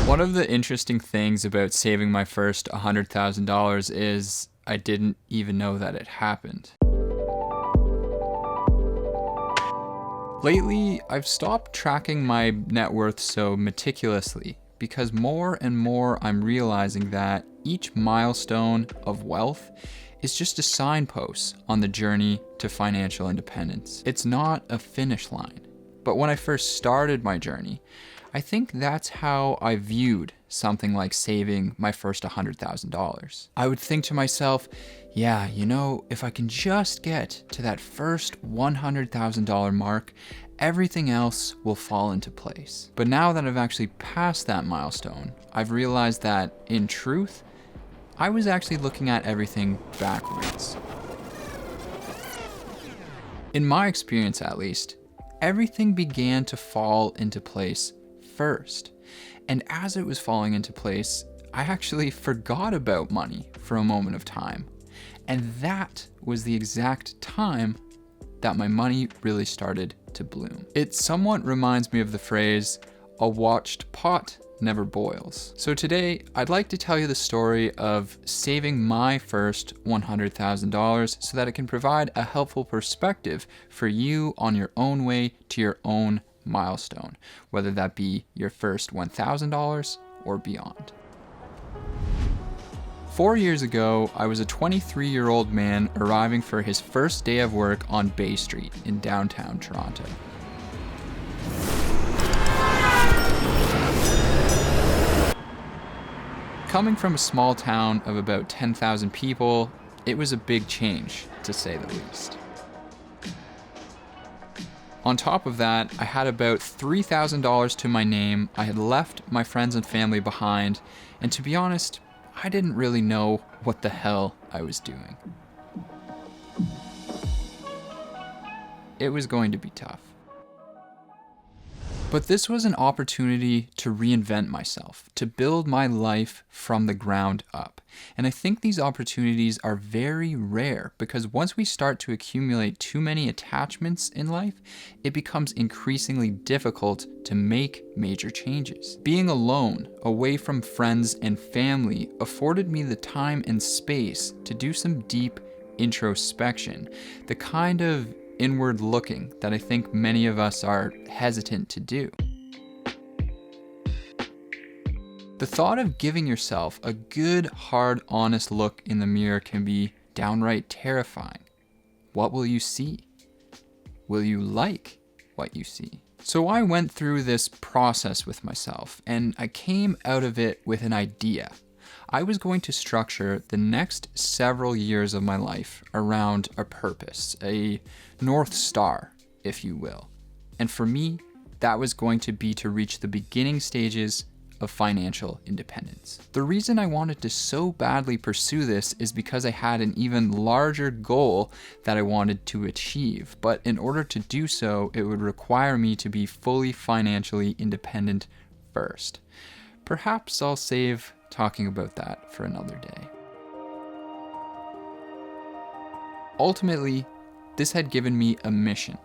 One of the interesting things about saving my first $100,000 is I didn't even know that it happened. Lately, I've stopped tracking my net worth so meticulously because more and more I'm realizing that each milestone of wealth is just a signpost on the journey to financial independence. It's not a finish line. But when I first started my journey, I think that's how I viewed something like saving my first $100,000. I would think to myself, yeah, if I can just get to that first $100,000 mark, everything else will fall into place. But now that I've actually passed that milestone, I've realized that in truth, I was actually looking at everything backwards. In my experience at least, everything began to fall into place first. And as it was falling into place, I actually forgot about money for a moment of time. And that was the exact time that my money really started to bloom. It somewhat reminds me of the phrase, "A watched pot never boils." So today, I'd like to tell you the story of saving my first $100,000 so that it can provide a helpful perspective for you on your own way to your own milestone, whether that be your first $1,000 or beyond. 4 years ago, I was a 23-year-old man arriving for his first day of work on Bay Street in downtown Toronto. Coming from a small town of about 10,000 people, it was a big change, to say the least. On top of that, I had about $3,000 to my name, I had left my friends and family behind, and to be honest, I didn't really know what the hell I was doing. It was going to be tough. But this was an opportunity to reinvent myself, to build my life from the ground up. And I think these opportunities are very rare because once we start to accumulate too many attachments in life, it becomes increasingly difficult to make major changes. Being alone, away from friends and family, afforded me the time and space to do some deep introspection, the kind of inward looking that I think many of us are hesitant to do. The thought of giving yourself a good, hard, honest look in the mirror can be downright terrifying. What will you see? Will you like what you see? So I went through this process with myself, and I came out of it with an idea. I was going to structure the next several years of my life around a purpose, a North Star, if you will. And for me, that was going to be to reach the beginning stages of financial independence. The reason I wanted to so badly pursue this is because I had an even larger goal that I wanted to achieve. But in order to do so, it would require me to be fully financially independent first. Perhaps I'll save talking about that for another day. Ultimately, this had given me a mission,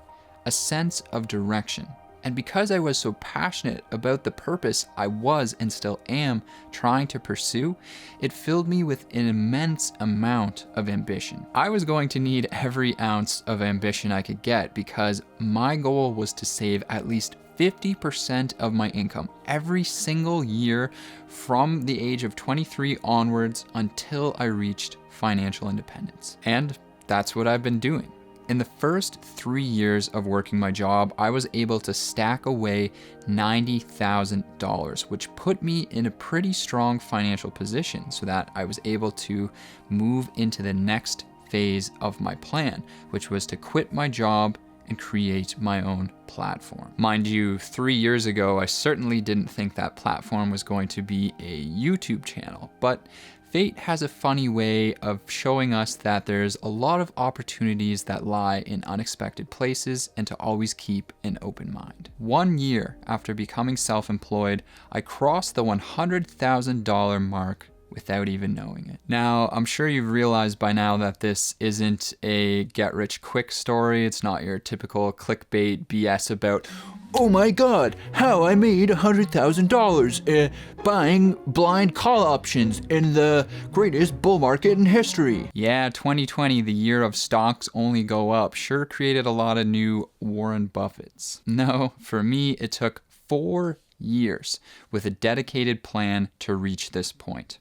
a sense of direction. And because I was so passionate about the purpose I was and still am trying to pursue, it filled me with an immense amount of ambition. I was going to need every ounce of ambition I could get because my goal was to save at least 50% of my income every single year from the age of 23 onwards until I reached financial independence. And that's what I've been doing. In the first 3 years of working my job, I was able to stack away $90,000, which put me in a pretty strong financial position so that I was able to move into the next phase of my plan, which was to quit my job and create my own platform. Mind you, 3 years ago, I certainly didn't think that platform was going to be a YouTube channel, but fate has a funny way of showing us that there's a lot of opportunities that lie in unexpected places and to always keep an open mind. 1 year after becoming self-employed, I crossed the $100,000 mark without even knowing it. Now, I'm sure you've realized by now that this isn't a get-rich-quick story. It's not your typical clickbait BS about, oh my god, how I made $100,000 buying blind call options in the greatest bull market in history. Yeah, 2020, the year of stocks only go up, sure created a lot of new Warren Buffetts. No, for me, it took 4 years with a dedicated plan to reach this point.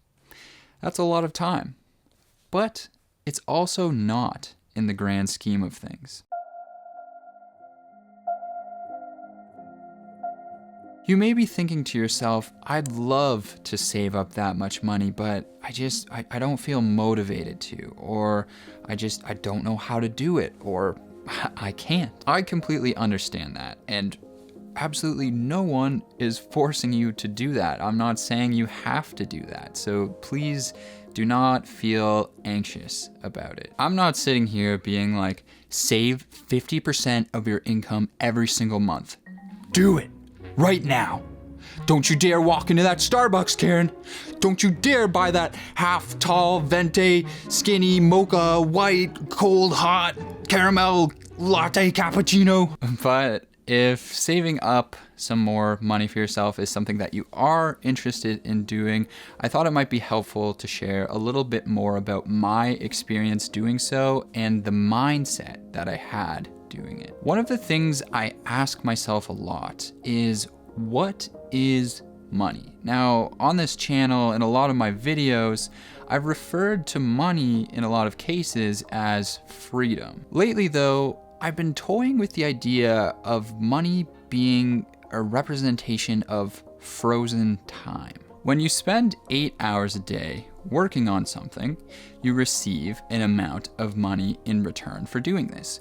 That's a lot of time, but it's also not in the grand scheme of things. You may be thinking to yourself, I'd love to save up that much money, but I don't feel motivated to, or I don't know how to do it, or I can't. I completely understand that, and absolutely no one is forcing you to do that. I'm not saying you have to do that, so please do not feel anxious about it. I'm not sitting here being like, save 50% of your income every single month. Do it right now. Don't you dare walk into that Starbucks, Karen. Don't you dare buy that half tall, venti, skinny, mocha, white, cold, hot, caramel, latte, cappuccino. But if saving up some more money for yourself is something that you are interested in doing, I thought it might be helpful to share a little bit more about my experience doing so and the mindset that I had doing it. One of the things I ask myself a lot is, what is money? Now, on this channel, in a lot of my videos, I've referred to money in a lot of cases as freedom. Lately, though, I've been toying with the idea of money being a representation of frozen time. When you spend 8 hours a day working on something, you receive an amount of money in return for doing this.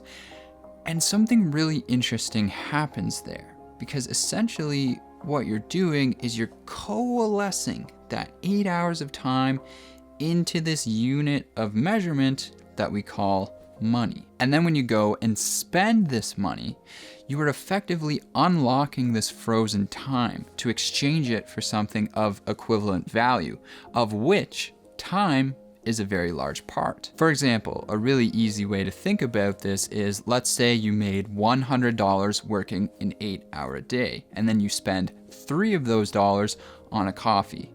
And something really interesting happens there, because essentially what you're doing is you're coalescing that 8 hours of time into this unit of measurement that we call money. And then when you go and spend this money, you are effectively unlocking this frozen time to exchange it for something of equivalent value, of which time is a very large part. For example, a really easy way to think about this is, let's say you made $100 working an 8-hour day, and then you spend 3 of those dollars on a coffee.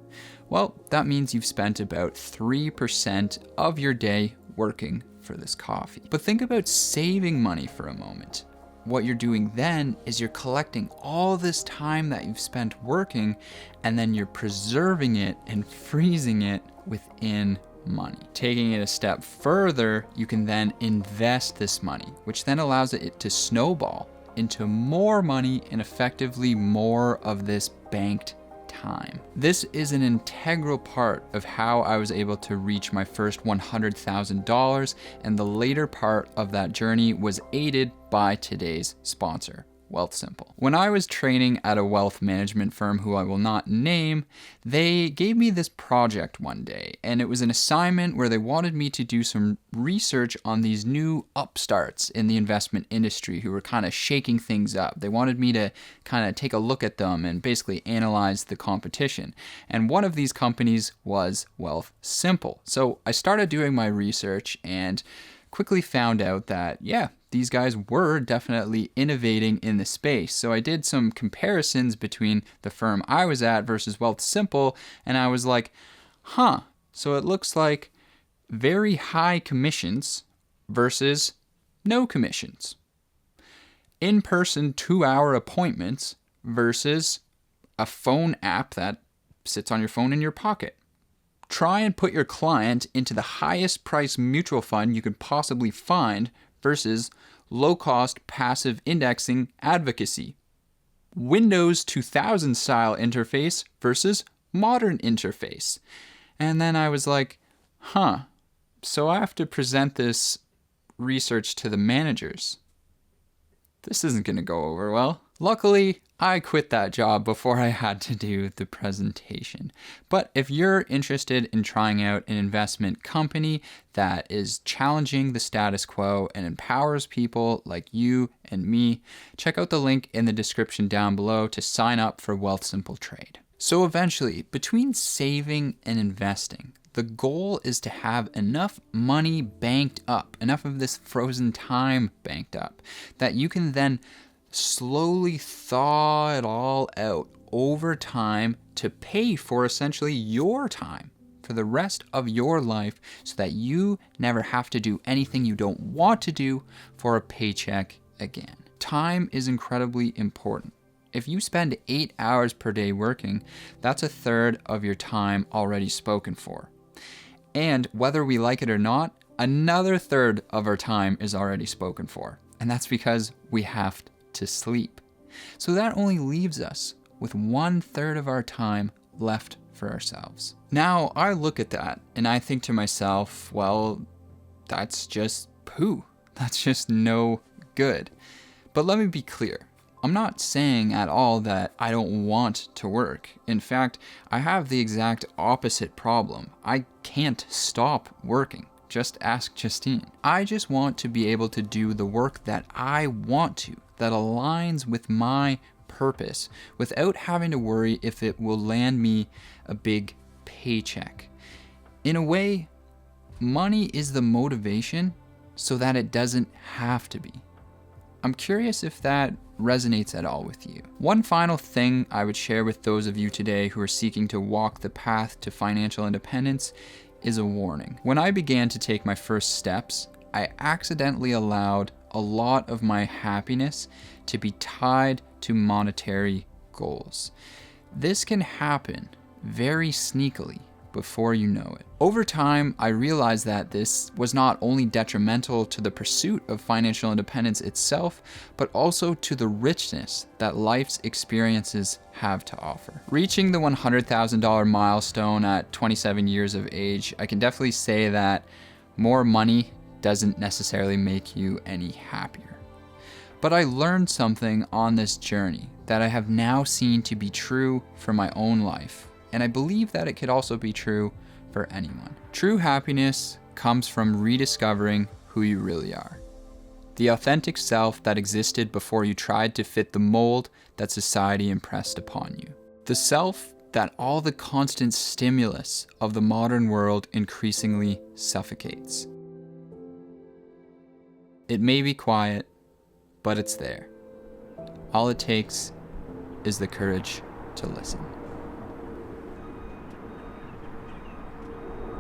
Well, that means you've spent about 3% of your day working for this coffee. But think about saving money for a moment. What you're doing then is you're collecting all this time that you've spent working, and then you're preserving it and freezing it within money. Taking it a step further, you can then invest this money, which then allows it to snowball into more money and effectively more of this banked time. This is an integral part of how I was able to reach my first $100,000, and the later part of that journey was aided by today's sponsor, Wealthsimple. When I was training at a wealth management firm who I will not name, they gave me this project one day, and it was an assignment where they wanted me to do some research on these new upstarts in the investment industry who were kind of shaking things up. They wanted me to kind of take a look at them and basically analyze the competition. And one of these companies was Wealthsimple. So I started doing my research and quickly found out that, yeah, these guys were definitely innovating in the space. So I did some comparisons between the firm I was at versus Wealthsimple, and I was like, so it looks like very high commissions versus no commissions. In-person 2-hour appointments versus a phone app that sits on your phone in your pocket. Try and put your client into the highest price mutual fund you could possibly find versus low-cost passive indexing advocacy. Windows 2000 style interface versus modern interface. And then I was like, so I have to present this research to the managers. This isn't going to go over well. Luckily, I quit that job before I had to do the presentation. But if you're interested in trying out an investment company that is challenging the status quo and empowers people like you and me, check out the link in the description down below to sign up for Wealthsimple Trade. So eventually, between saving and investing, the goal is to have enough money banked up, enough of this frozen time banked up, that you can then slowly thaw it all out over time to pay for essentially your time for the rest of your life, so that you never have to do anything you don't want to do for a paycheck again. Time is incredibly important. If you spend 8 hours per day working, that's a third of your time already spoken for. And whether we like it or not, another third of our time is already spoken for. And that's because we have to sleep. So that only leaves us with 1/3 of our time left for ourselves. Now, I look at that and I think to myself, well, that's just poo. That's just no good. But let me be clear. I'm not saying at all that I don't want to work. In fact, I have the exact opposite problem. I can't stop working. Just ask Justine. I just want to be able to do the work that I want to, that aligns with my purpose, without having to worry if it will land me a big paycheck. In a way, money is the motivation so that it doesn't have to be. I'm curious if that resonates at all with you. One final thing I would share with those of you today who are seeking to walk the path to financial independence is a warning. When I began to take my first steps, I accidentally allowed a lot of my happiness to be tied to monetary goals. This can happen very sneakily before you know it. Over time, I realized that this was not only detrimental to the pursuit of financial independence itself, but also to the richness that life's experiences have to offer. Reaching the $100,000 milestone at 27 years of age, I can definitely say that more money doesn't necessarily make you any happier. But I learned something on this journey that I have now seen to be true for my own life. And I believe that it could also be true for anyone. True happiness comes from rediscovering who you really are. The authentic self that existed before you tried to fit the mold that society impressed upon you. The self that all the constant stimulus of the modern world increasingly suffocates. It may be quiet, but it's there. All it takes is the courage to listen.